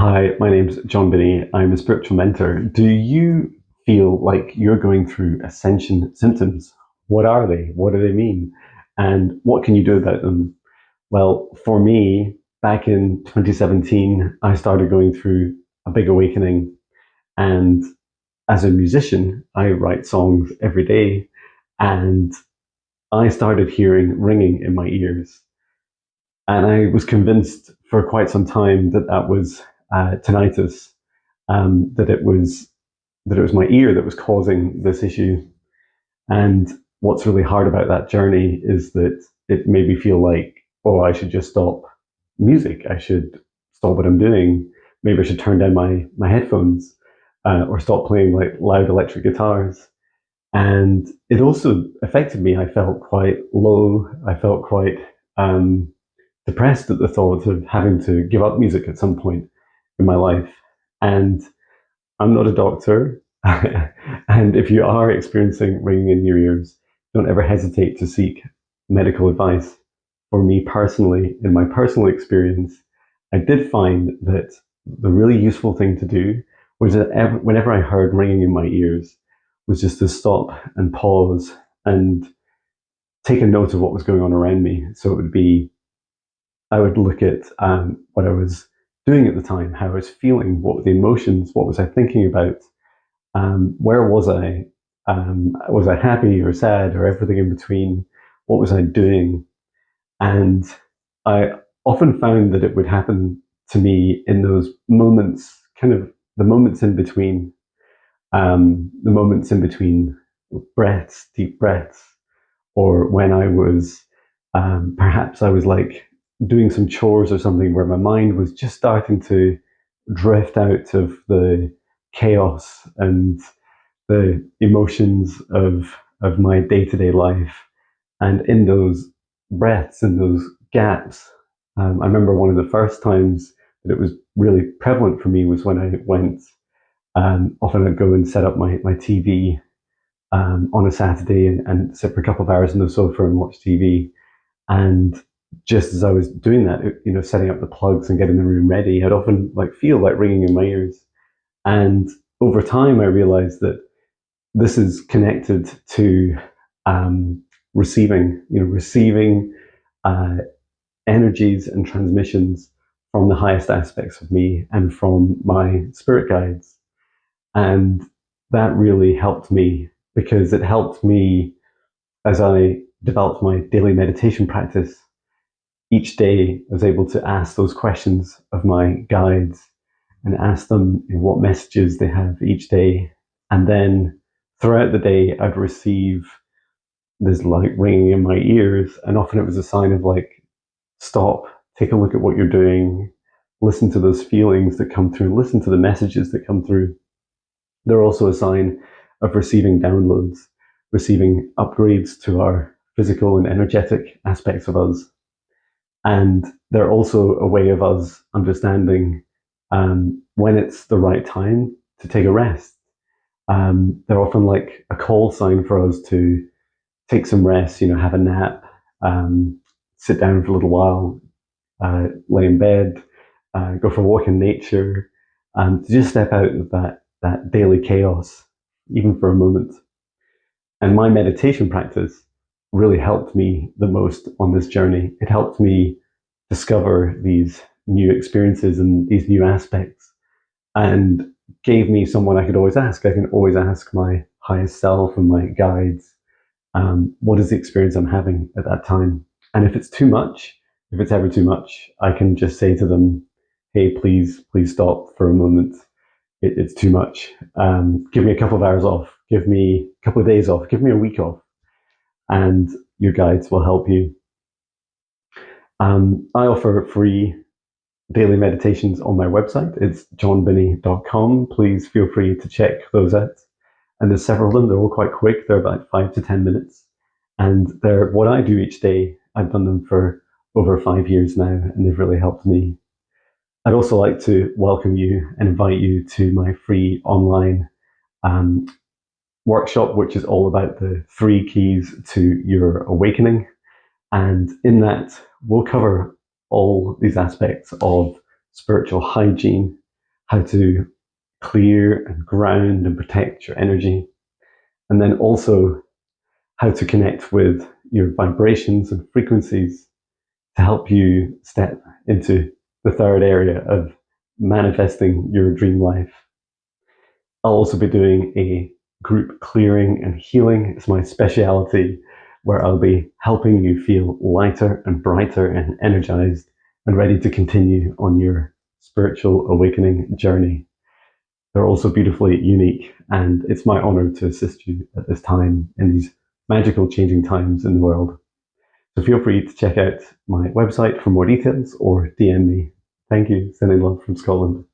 Hi, my name's John Binney. I'm a spiritual mentor. Do you feel like you're going through ascension symptoms? What are they? What do they mean? And what can you do about them? Well, for me, back in 2017, I started going through a big awakening. And as a musician, I write songs every day. And I started hearing ringing in my ears. And I was convinced for quite some time that that was tinnitus, that it was my ear that was causing this issue. And what's really hard about that journey is that it made me feel like, oh, I should just stop music. I should stop what I'm doing. Maybe I should turn down my headphones or stop playing like loud electric guitars. And it also affected me. I felt quite low. I felt quite depressed at the thought of having to give up music at some point in my life. And I'm not a doctor. And if you are experiencing ringing in your ears, don't ever hesitate to seek medical advice. For me personally, in my personal experience, I did find that the really useful thing to do was that whenever I heard ringing in my ears, was just to stop and pause and take a note of what was going on around me. So it would be, I would look at what I was doing at the time, how I was feeling, what were the emotions, what was I thinking about, where was I? Was I happy or sad or everything in between? What was I doing? And I often found that it would happen to me in those moments, kind of the moments in between, the moments in between breaths, deep breaths, or when I was, perhaps I was like doing some chores or something where my mind was just starting to drift out of the chaos and the emotions of my day-to-day life. And in those breaths and those gaps, I remember one of the first times that it was really prevalent for me was when I went, often I'd go and set up my TV on a Saturday and sit for a couple of hours on the sofa and watch TV. And just as I was doing that, setting up the plugs and getting the room ready, I'd often like feel like ringing in my ears. And over time, I realized that this is connected to receiving uh, energies and transmissions from the highest aspects of me and from my spirit guides. And that really helped me because it helped me as I developed my daily meditation practice. Each day, I was able to ask those questions of my guides and ask them what messages they have each day. And then throughout the day, I'd receive this like ringing in my ears. And often it was a sign of like, stop, take a look at what you're doing, listen to those feelings that come through, listen to the messages that come through. They're also a sign of receiving downloads, receiving upgrades to our physical and energetic aspects of us. And they're also a way of us understanding when it's the right time to take a rest. They're often like a call sign for us to take some rest, have a nap, sit down for a little while, lay in bed, go for a walk in nature, and to just step out of that daily chaos, even for a moment. And my meditation practice really helped me the most on this journey. It helped me discover these new experiences and these new aspects and gave me someone I could always ask. I can always ask my highest self and my guides, what is the experience I'm having at that time? And if it's too much, if it's ever too much, I can just say to them, hey, please stop for a moment. It's too much. Give me a couple of hours off. Give me a couple of days off. Give me a week off. And your guides will help you. I offer free daily meditations on my website. It's johnbinney.com. Please feel free to check those out. And there's several of them. They're all quite quick. They're about 5 to 10 minutes. And they're what I do each day. I've done them for over 5 years now, and they've really helped me. I'd also like to welcome you and invite you to my free online workshop, which is all about the 3 keys to your awakening. And in that, we'll cover all these aspects of spiritual hygiene, how to clear and ground and protect your energy, and then also how to connect with your vibrations and frequencies to help you step into the third area of manifesting your dream life. I'll also be doing a group clearing and healing. It's my speciality, where I'll be helping you feel lighter and brighter and energized and ready to continue on your spiritual awakening journey. They're also beautifully unique, and it's my honor to assist you at this time in these magical changing times in the world. So feel free to check out my website for more details or DM me. Thank you. Sending love from Scotland.